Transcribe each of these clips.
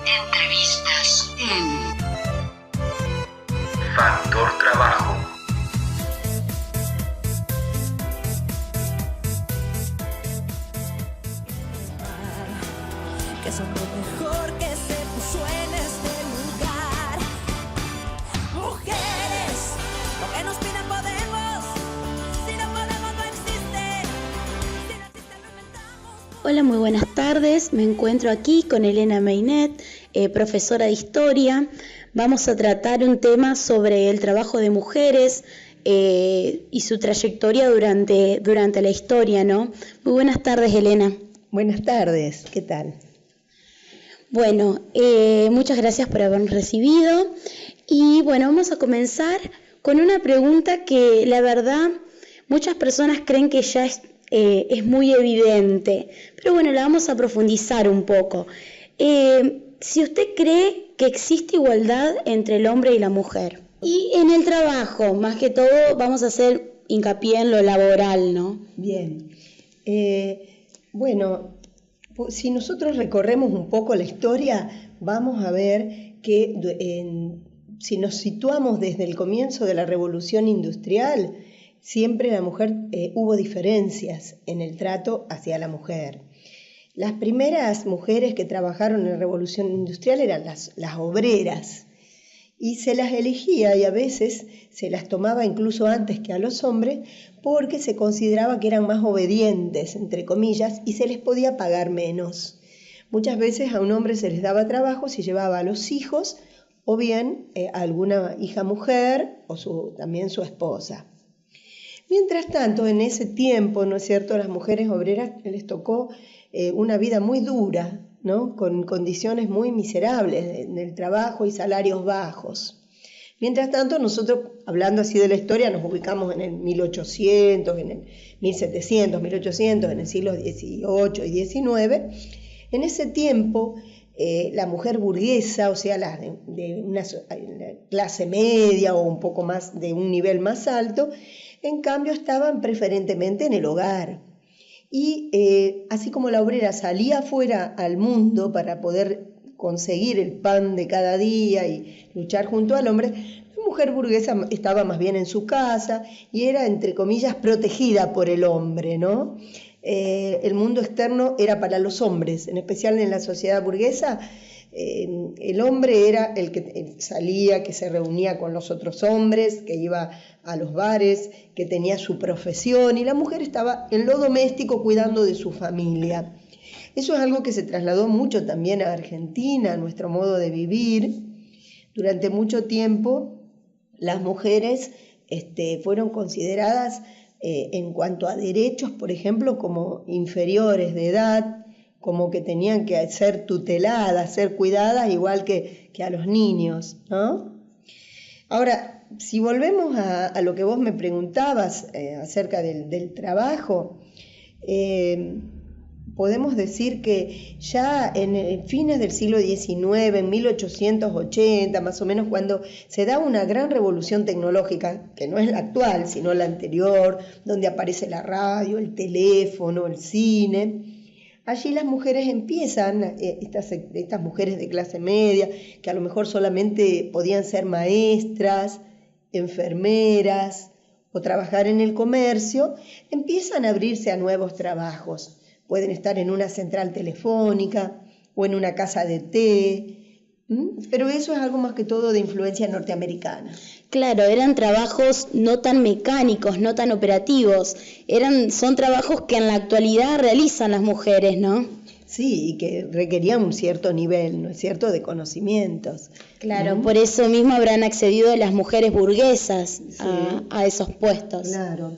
Entrevistas en Factor Trabajo. Que son lo mejor que se puso en este lugar. Mujeres, lo que nos piden podemos. Si no podemos no existe. Si no existe lo inventamos. Hola, muy buenas tardes. Me encuentro aquí con Elena Meinet, profesora de Historia. Vamos a tratar un tema sobre el trabajo de mujeres y su trayectoria durante la historia, ¿no? Muy buenas tardes, Elena. Buenas tardes, ¿qué tal? Bueno, muchas gracias por habernos recibido. Y bueno, vamos a comenzar con una pregunta que la verdad muchas personas creen que ya es muy evidente, pero bueno, la vamos a profundizar un poco. Si usted cree que existe igualdad entre el hombre y la mujer. Y en el trabajo, más que todo, vamos a hacer hincapié en lo laboral, ¿no? Bien. Bueno, si nosotros recorremos un poco la historia, vamos a ver que si nos situamos desde el comienzo de la Revolución Industrial, siempre la mujer hubo diferencias en el trato hacia la mujer. Las primeras mujeres que trabajaron en la Revolución Industrial eran las obreras, y se las elegía y a veces se las tomaba incluso antes que a los hombres porque se consideraba que eran más obedientes, entre comillas, y se les podía pagar menos. Muchas veces a un hombre se les daba trabajo si llevaba a los hijos o bien a alguna hija mujer o también su esposa. Mientras tanto, en ese tiempo, ¿no es cierto?, a las mujeres obreras les tocó una vida muy dura, ¿no?, con condiciones muy miserables en el trabajo y salarios bajos. Mientras tanto, nosotros, hablando así de la historia, nos ubicamos en el 1800, en el 1700, 1800, en el siglo XVIII y XIX. En ese tiempo, la mujer burguesa, o sea, de una clase media o un poco más de un nivel más alto, en cambio estaban preferentemente en el hogar. Y así como la obrera salía afuera al mundo para poder conseguir el pan de cada día y luchar junto al hombre, la mujer burguesa estaba más bien en su casa y era, entre comillas, protegida por el hombre, ¿no? El mundo externo era para los hombres, en especial en la sociedad burguesa. El hombre era el que salía, que se reunía con los otros hombres, que iba a los bares, que tenía su profesión, y la mujer estaba en lo doméstico cuidando de su familia. Eso es algo que se trasladó mucho también a Argentina, a nuestro modo de vivir. Durante mucho tiempo las mujeres fueron consideradas en cuanto a derechos, por ejemplo, como inferiores de edad, como que tenían que ser tuteladas, ser cuidadas igual que a los niños, ¿no? Ahora, si volvemos a lo que vos me preguntabas acerca del trabajo, podemos decir que ya en fines del siglo XIX, en 1880, más o menos, cuando se da una gran revolución tecnológica, que no es la actual, sino la anterior, donde aparece la radio, el teléfono, el cine. Allí las mujeres empiezan, estas mujeres de clase media, que a lo mejor solamente podían ser maestras, enfermeras o trabajar en el comercio, empiezan a abrirse a nuevos trabajos. Pueden estar en una central telefónica o en una casa de té, pero eso es algo más que todo de influencia norteamericana. Claro, eran trabajos no tan mecánicos, no tan operativos, son trabajos que en la actualidad realizan las mujeres, ¿no? Sí, y que requerían un cierto nivel, ¿no es cierto?, de conocimientos. Claro, por eso mismo habrán accedido las mujeres burguesas a esos puestos. Claro.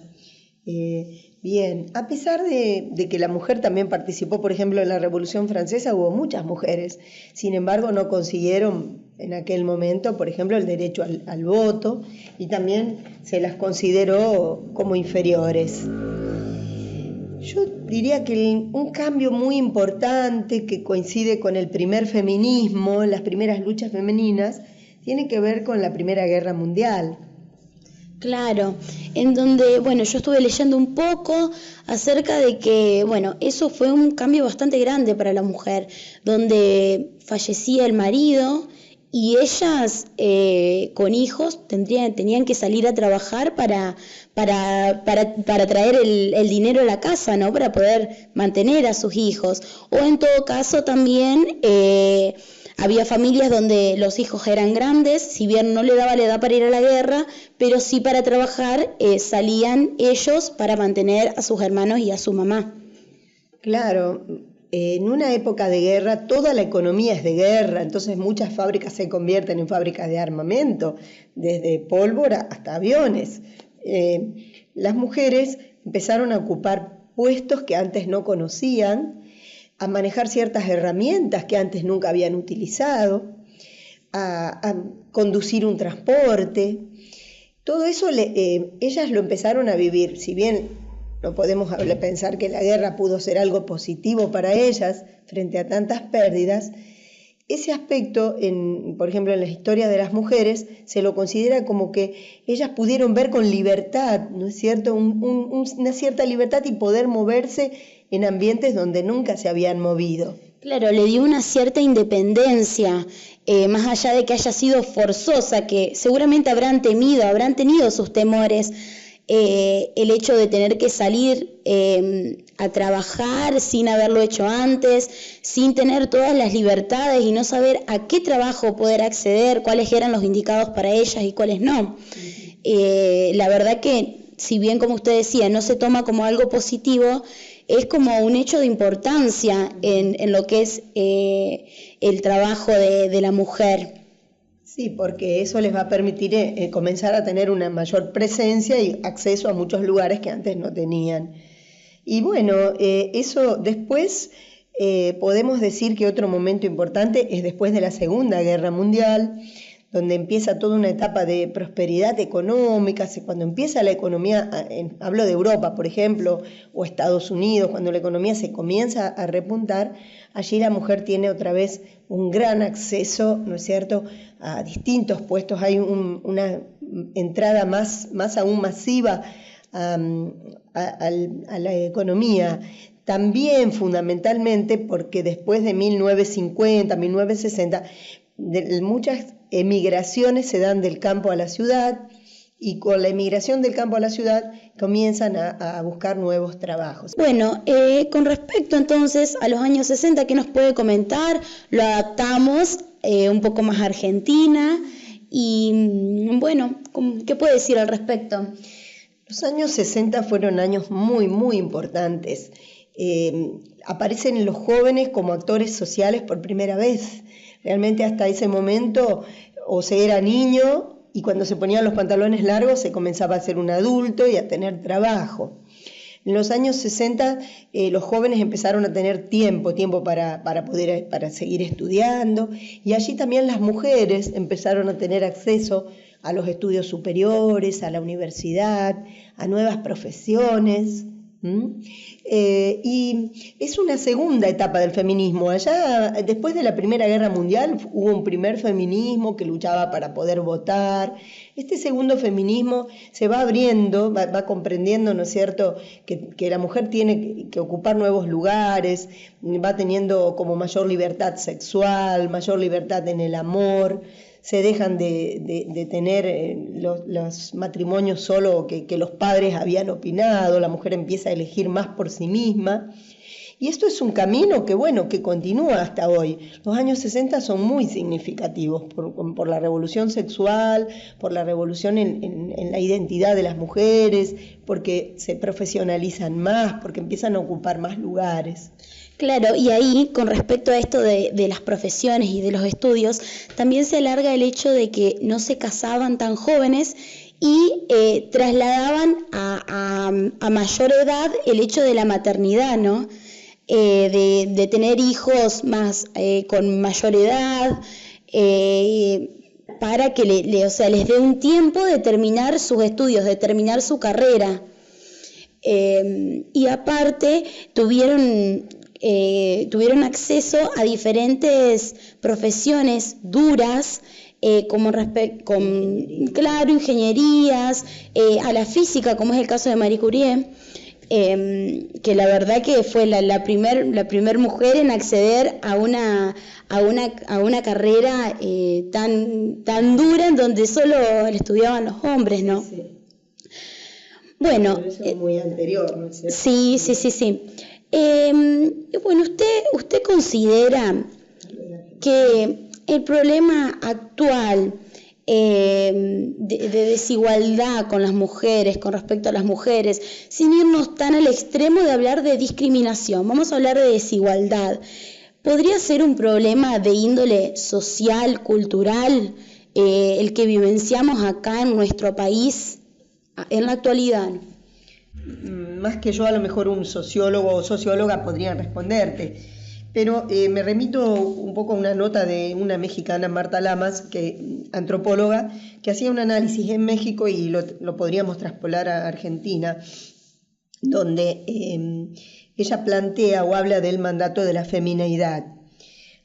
Bien, a pesar de que la mujer también participó, por ejemplo, en la Revolución Francesa, hubo muchas mujeres, sin embargo no consiguieron en aquel momento, por ejemplo, el derecho al voto, y también se las consideró como inferiores. Yo diría que un cambio muy importante que coincide con el primer feminismo, las primeras luchas femeninas, tiene que ver con la Primera Guerra Mundial. Claro, en donde, bueno, yo estuve leyendo un poco acerca de que, bueno, eso fue un cambio bastante grande para la mujer, donde fallecía el marido y ellas con hijos tenían que salir a trabajar para traer el dinero a la casa, ¿no? Para poder mantener a sus hijos. O en todo caso también había familias donde los hijos eran grandes, si bien no le daba la edad para ir a la guerra, pero sí para trabajar salían ellos para mantener a sus hermanos y a su mamá. Claro, en una época de guerra toda la economía es de guerra, entonces muchas fábricas se convierten en fábricas de armamento, desde pólvora hasta aviones. Las mujeres empezaron a ocupar puestos que antes no conocían, a manejar ciertas herramientas que antes nunca habían utilizado, a conducir un transporte. Todo eso ellas lo empezaron a vivir, si bien no podemos pensar que la guerra pudo ser algo positivo para ellas frente a tantas pérdidas. Ese aspecto, por ejemplo, en las historias de las mujeres, se lo considera como que ellas pudieron ver con libertad, ¿no es cierto? Una cierta libertad y poder moverse en ambientes donde nunca se habían movido. Claro, le dio una cierta independencia, más allá de que haya sido forzosa, que seguramente habrán tenido sus temores. El hecho de tener que salir a trabajar sin haberlo hecho antes, sin tener todas las libertades y no saber a qué trabajo poder acceder, cuáles eran los indicados para ellas y cuáles no. La verdad que, si bien como usted decía, no se toma como algo positivo, es como un hecho de importancia en lo que es el trabajo de la mujer. Sí, porque eso les va a permitir comenzar a tener una mayor presencia y acceso a muchos lugares que antes no tenían. Y bueno, eso después podemos decir que otro momento importante es después de la Segunda Guerra Mundial, donde empieza toda una etapa de prosperidad económica, cuando empieza la economía, hablo de Europa, por ejemplo, o Estados Unidos, cuando la economía se comienza a repuntar, allí la mujer tiene otra vez un gran acceso, ¿no es cierto?, a distintos puestos. Hay una entrada más aún masiva a la economía. También fundamentalmente porque después de 1950, 1960, muchas emigraciones se dan del campo a la ciudad, y con la emigración del campo a la ciudad comienzan a buscar nuevos trabajos. Bueno, con respecto entonces a los años 60, ¿qué nos puede comentar? Lo adaptamos un poco más a Argentina y bueno, ¿qué puede decir al respecto? Los años 60 fueron años muy, muy importantes. Aparecen los jóvenes como actores sociales por primera vez. Realmente hasta ese momento o se era niño y cuando se ponían los pantalones largos se comenzaba a ser un adulto y a tener trabajo. En los años 60 los jóvenes empezaron a tener tiempo para seguir estudiando, y allí también las mujeres empezaron a tener acceso a los estudios superiores, a la universidad, a nuevas profesiones. Y es una segunda etapa del feminismo. Allá, después de la Primera Guerra Mundial, hubo un primer feminismo que luchaba para poder votar. Este segundo feminismo se va abriendo, va comprendiendo, ¿no es cierto?, que la mujer tiene que ocupar nuevos lugares, va teniendo como mayor libertad sexual, mayor libertad en el amor. Se dejan de tener los matrimonios solo que los padres habían opinado, la mujer empieza a elegir más por sí misma. Y esto es un camino que continúa hasta hoy. Los años 60 son muy significativos por la revolución sexual, por la revolución en la identidad de las mujeres, porque se profesionalizan más, porque empiezan a ocupar más lugares. Claro, y ahí, con respecto a esto de las profesiones y de los estudios, también se alarga el hecho de que no se casaban tan jóvenes y trasladaban a mayor edad el hecho de la maternidad, ¿no? De tener hijos más con mayor edad, para que les dé un tiempo de terminar sus estudios, de terminar su carrera. Y aparte tuvieron acceso a diferentes profesiones duras, claro, ingenierías, a la física, como es el caso de Marie Curie, que la verdad que fue la primer mujer en acceder a una carrera tan dura, en donde solo estudiaban los hombres, ¿no? Sí. Bueno, pero eso es muy anterior, ¿no es cierto? Sí. Bueno, ¿usted considera que el problema actual de desigualdad con las mujeres, con respecto a las mujeres, sin irnos tan al extremo de hablar de discriminación, vamos a hablar de desigualdad, podría ser un problema de índole social, cultural, el que vivenciamos acá en nuestro país en la actualidad? Más que yo, a lo mejor un sociólogo o socióloga podrían responderte, pero me remito un poco a una nota de una mexicana, Marta Lamas, antropóloga, que hacía un análisis en México y lo podríamos traspolar a Argentina, donde ella plantea o habla del mandato de la femineidad.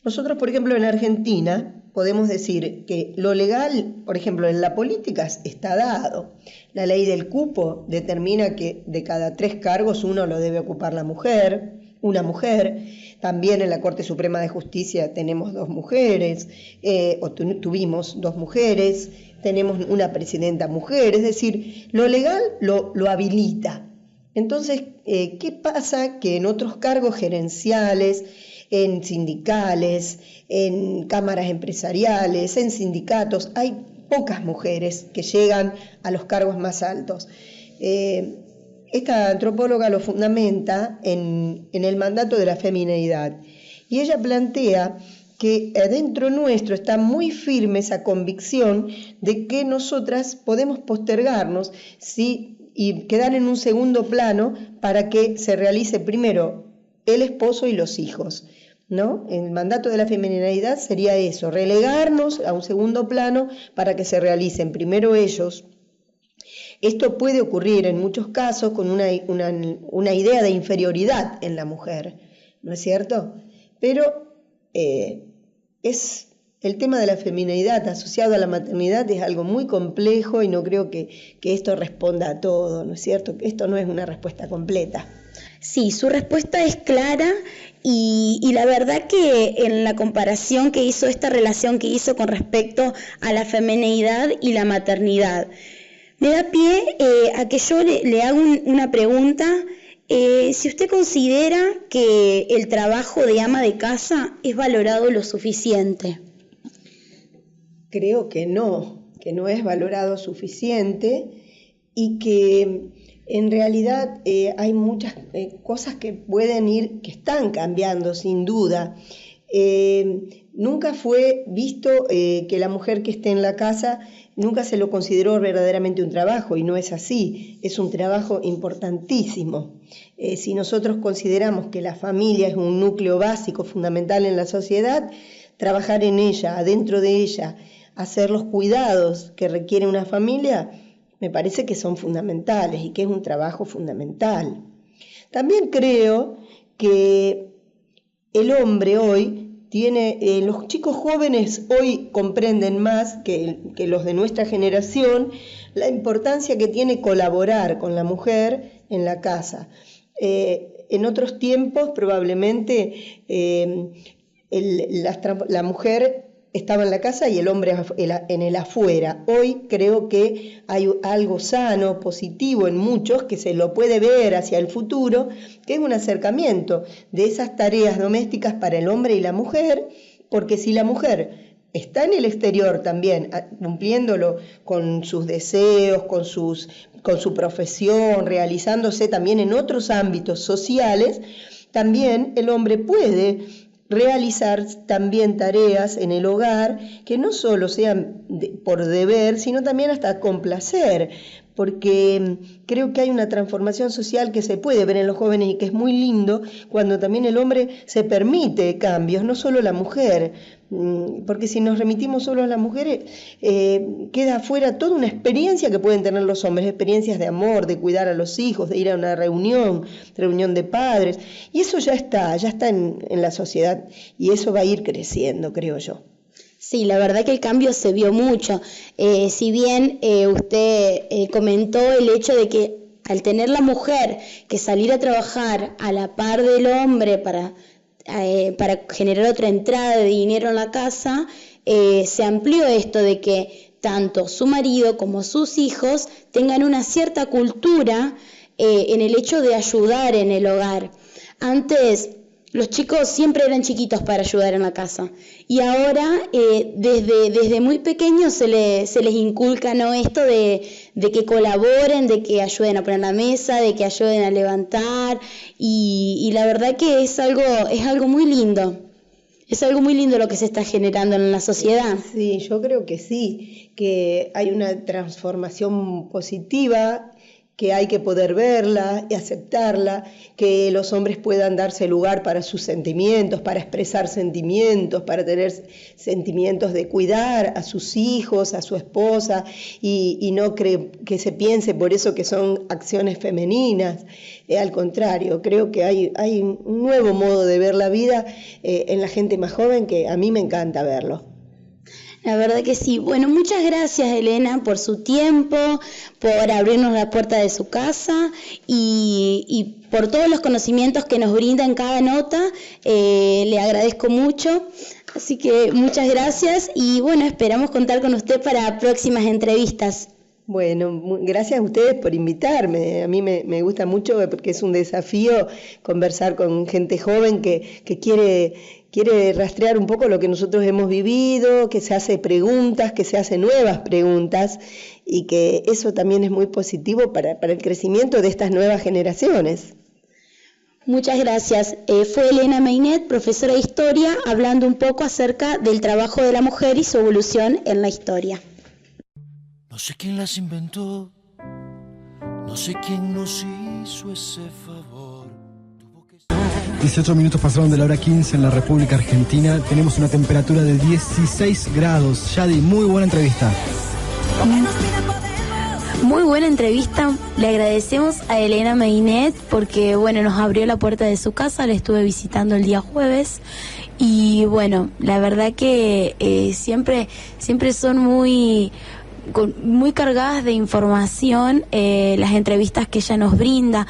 Nosotros, por ejemplo, en Argentina podemos decir que lo legal, por ejemplo, en la política está dado. La ley del cupo determina que de cada 3 cargos uno lo debe ocupar una mujer. También en la Corte Suprema de Justicia tenemos 2 mujeres, tuvimos 2 mujeres, tenemos una presidenta mujer, es decir, lo legal lo habilita. Entonces, ¿qué pasa? Que en otros cargos gerenciales, en sindicales, en cámaras empresariales, en sindicatos, hay pocas mujeres que llegan a los cargos más altos. Esta antropóloga lo fundamenta en el mandato de la femineidad y ella plantea que adentro nuestro está muy firme esa convicción de que nosotras podemos postergarnos y quedar en un segundo plano para que se realice primero el esposo y los hijos, ¿no? El mandato de la feminidad sería eso, relegarnos a un segundo plano para que se realicen primero ellos. Esto puede ocurrir en muchos casos con una idea de inferioridad en la mujer, ¿no es cierto? Pero el tema de la feminidad asociado a la maternidad es algo muy complejo y no creo que esto responda a todo, ¿no es cierto? Esto no es una respuesta completa. Sí, su respuesta es clara y la verdad que en la comparación que hizo, esta relación que hizo con respecto a la femineidad y la maternidad, me da pie a que yo le haga una pregunta. Si usted considera que el trabajo de ama de casa es valorado lo suficiente. Creo que no es valorado suficiente y que en realidad hay muchas cosas que que están cambiando sin duda. Nunca fue visto que la mujer que esté en la casa, nunca se lo consideró verdaderamente un trabajo y no es así, es un trabajo importantísimo. Si nosotros consideramos que la familia es un núcleo básico, fundamental en la sociedad, trabajar en ella, adentro de ella, hacer los cuidados que requiere una familia, me parece que son fundamentales y que es un trabajo fundamental. También creo que el hombre hoy los chicos jóvenes hoy comprenden más que los de nuestra generación la importancia que tiene colaborar con la mujer en la casa. En otros tiempos probablemente la mujer estaba en la casa y el hombre en el afuera. Hoy creo que hay algo sano, positivo en muchos, que se lo puede ver hacia el futuro, que es un acercamiento de esas tareas domésticas para el hombre y la mujer, porque si la mujer está en el exterior también, cumpliéndolo con sus deseos, con su profesión, realizándose también en otros ámbitos sociales, también el hombre puede realizar también tareas en el hogar que no solo sean por deber, sino también hasta con placer, porque creo que hay una transformación social que se puede ver en los jóvenes y que es muy lindo cuando también el hombre se permite cambios, no solo la mujer, porque si nos remitimos solo a las mujeres, queda afuera toda una experiencia que pueden tener los hombres, experiencias de amor, de cuidar a los hijos, de ir a una reunión de padres, y eso ya está en la sociedad y eso va a ir creciendo, creo yo. Sí, la verdad que el cambio se vio mucho. Si bien usted comentó el hecho de que al tener la mujer que salir a trabajar a la par del hombre para generar otra entrada de dinero en la casa, se amplió esto de que tanto su marido como sus hijos tengan una cierta cultura en el hecho de ayudar en el hogar. Antes los chicos siempre eran chiquitos para ayudar en la casa y ahora desde muy pequeños se les inculca, ¿no?, esto de que colaboren, de que ayuden a poner la mesa, de que ayuden a levantar y la verdad que es algo muy lindo. Es algo muy lindo lo que se está generando en la sociedad. Sí, yo creo que sí, que hay una transformación positiva, que hay que poder verla y aceptarla, que los hombres puedan darse lugar para sus sentimientos, para expresar sentimientos, para tener sentimientos de cuidar a sus hijos, a su esposa, y no que se piense por eso que son acciones femeninas. Al contrario, creo que hay un nuevo modo de ver la vida en la gente más joven que a mí me encanta verlo. La verdad que sí. Bueno, muchas gracias, Elena, por su tiempo, por abrirnos la puerta de su casa y por todos los conocimientos que nos brinda en cada nota. Le agradezco mucho. Así que muchas gracias y bueno, esperamos contar con usted para próximas entrevistas. Bueno, gracias a ustedes por invitarme. A mí me gusta mucho porque es un desafío conversar con gente joven que quiere rastrear un poco lo que nosotros hemos vivido, que se hace preguntas, que se hace nuevas preguntas y que eso también es muy positivo para el crecimiento de estas nuevas generaciones. Muchas gracias. Fue Elena Meinet, profesora de Historia, hablando un poco acerca del trabajo de la mujer y su evolución en la historia. No sé quién las inventó, no sé quién nos hizo ese favor. 18 minutos pasaron de la hora 15 en la República Argentina. Tenemos una temperatura de 16 grados. Yadi, muy buena entrevista. Muy buena entrevista. Le agradecemos a Elena Meinet porque, bueno, nos abrió la puerta de su casa. La estuve visitando el día jueves. Y, bueno, la verdad que siempre son muy cargadas de información, las entrevistas que ella nos brinda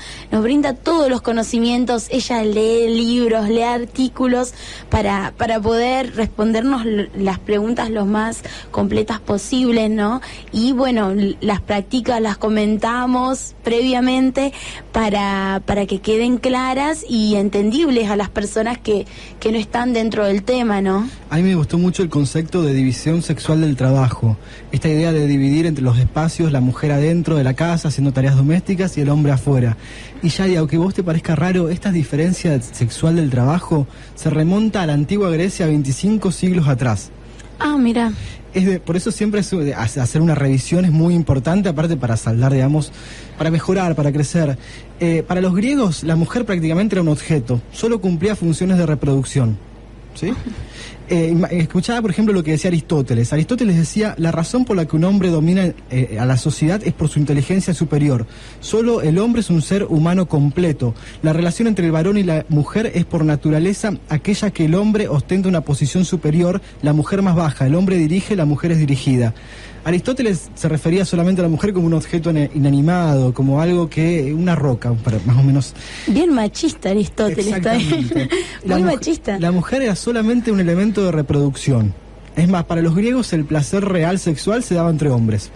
todos los conocimientos. Ella lee libros, lee artículos para poder respondernos las preguntas lo más completas posibles, ¿no? Y bueno, las practica, las comentamos previamente para que queden claras y entendibles a las personas que no están dentro del tema, ¿no? A mí me gustó mucho el concepto de división sexual del trabajo, esta idea de dividir entre los espacios la mujer adentro de la casa haciendo tareas domésticas y el hombre afuera. Y Yadi, aunque a vos te parezca raro, esta diferencia sexual del trabajo se remonta a la antigua Grecia 25 siglos atrás. Ah, mira. Por eso siempre hacer una revisión es muy importante, aparte para saldar, digamos, para mejorar, para crecer. Para los griegos la mujer prácticamente era un objeto, solo cumplía funciones de reproducción, ¿sí? Escuchaba, por ejemplo, lo que decía Aristóteles. Aristóteles decía, la razón por la que un hombre domina a la sociedad es por su inteligencia superior. Solo el hombre es un ser humano completo. La relación entre el varón y la mujer es por naturaleza aquella que el hombre ostenta una posición superior, la mujer más baja. El hombre dirige, la mujer es dirigida. Aristóteles se refería solamente a la mujer como un objeto inanimado, como algo una roca, más o menos. Bien machista Aristóteles. Exactamente. Muy machista. La mujer era solamente un elemento de reproducción. Es más, para los griegos el placer real sexual se daba entre hombres.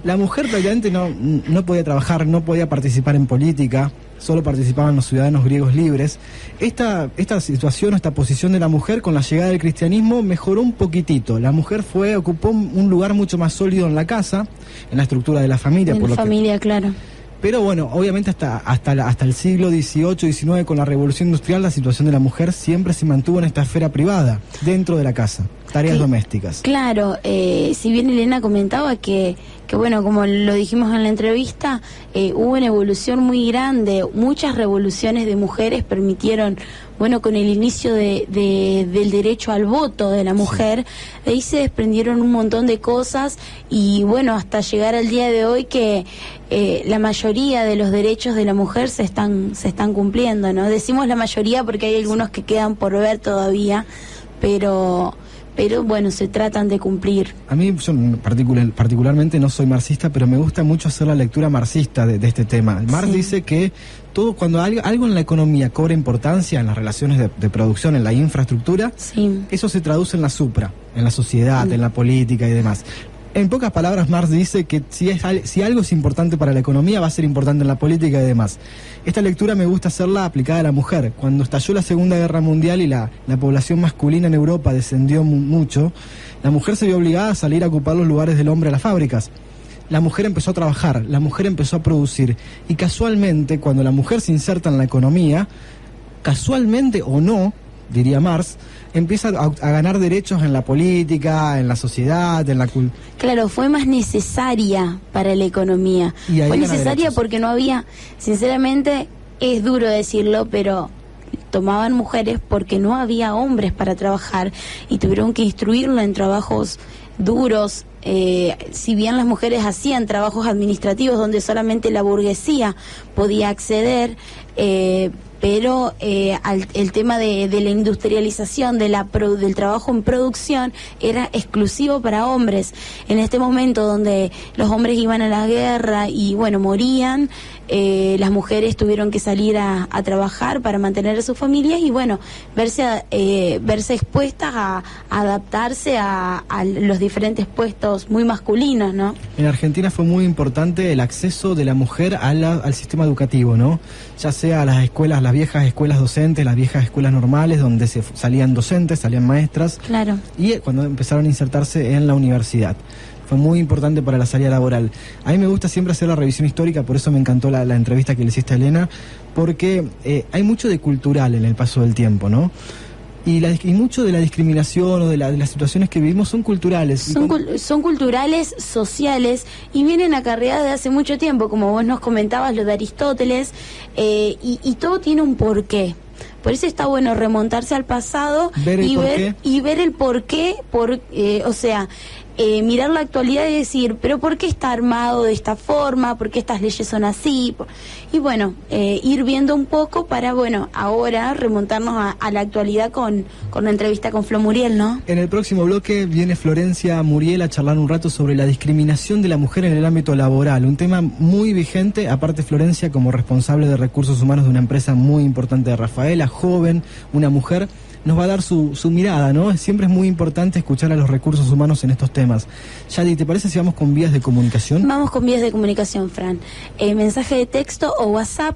La mujer prácticamente no podía trabajar, no podía participar en política, solo participaban los ciudadanos griegos libres. Esta situación, esta posición de la mujer con la llegada del cristianismo mejoró un poquitito. La mujer ocupó un lugar mucho más sólido en la casa, en la estructura de la familia. En la familia, claro. Pero bueno, obviamente hasta el siglo XVIII, XIX, con la Revolución Industrial, la situación de la mujer siempre se mantuvo en esta esfera privada, dentro de la casa, tareas domésticas. Claro, si bien Elena comentaba que bueno, como lo dijimos en la entrevista, hubo una evolución muy grande, muchas revoluciones de mujeres permitieron, bueno, con el inicio del derecho al voto de la mujer, de ahí se desprendieron un montón de cosas y bueno, hasta llegar al día de hoy que la mayoría de los derechos de la mujer se están cumpliendo, ¿no? Decimos la mayoría porque hay algunos que quedan por ver todavía, pero pero bueno, se tratan de cumplir. A mí, yo particularmente no soy marxista, pero me gusta mucho hacer la lectura marxista de este tema. Marx dice que todo cuando algo en la economía cobra importancia, en las relaciones de producción, en la infraestructura, eso se traduce en la supra, en la sociedad, en la política y demás. En pocas palabras, Marx dice que si algo es importante para la economía, va a ser importante en la política y demás. Esta lectura me gusta hacerla aplicada a la mujer. Cuando estalló la Segunda Guerra Mundial y la población masculina en Europa descendió mucho, la mujer se vio obligada a salir a ocupar los lugares del hombre a las fábricas. La mujer empezó a trabajar, la mujer empezó a producir. Y casualmente, cuando la mujer se inserta en la economía, casualmente o no, diría Marx, empieza a ganar derechos en la política, en la sociedad, en la cultura. Claro, fue más necesaria para la economía. Fue necesaria porque no había, sinceramente, es duro decirlo, pero tomaban mujeres porque no había hombres para trabajar y tuvieron que instruirlo en trabajos duros. Si bien las mujeres hacían trabajos administrativos donde solamente la burguesía podía acceder, pero el tema de la industrialización, del trabajo en producción, era exclusivo para hombres. En este momento donde los hombres iban a la guerra y bueno, morían, las mujeres tuvieron que salir a trabajar para mantener a sus familias y bueno, verse expuestas a adaptarse a los diferentes puestos muy masculinos, ¿no? En Argentina fue muy importante el acceso de la mujer al sistema educativo, ¿no? Ya sea a las escuelas, las viejas escuelas docentes, las viejas escuelas normales, donde salían docentes, salían maestras. Claro. Y cuando empezaron a insertarse en la universidad. Fue muy importante para la salida laboral. A mí me gusta siempre hacer la revisión histórica, por eso me encantó la entrevista que le hiciste a Elena, porque hay mucho de cultural en el paso del tiempo, ¿no? Y mucho de la discriminación o de las situaciones que vivimos son culturales. Son culturales, sociales, y vienen acarreadas de hace mucho tiempo, como vos nos comentabas, lo de Aristóteles, y todo tiene un porqué. Por eso está bueno remontarse al pasado y ver el porqué, o sea, mirar la actualidad y decir, pero ¿por qué está armado de esta forma? ¿Por qué estas leyes son así? Y bueno, ir viendo un poco para, bueno, ahora remontarnos a la actualidad con la entrevista con Flo Muriel, ¿no? En el próximo bloque viene Florencia Muriel a charlar un rato sobre la discriminación de la mujer en el ámbito laboral, un tema muy vigente. Aparte, Florencia, como responsable de recursos humanos de una empresa muy importante de Rafaela, joven, una mujer, nos va a dar su mirada, ¿no? Siempre es muy importante escuchar a los recursos humanos en estos temas. Yadi, ¿te parece si vamos con vías de comunicación? Vamos con vías de comunicación, Fran. Mensaje de texto o WhatsApp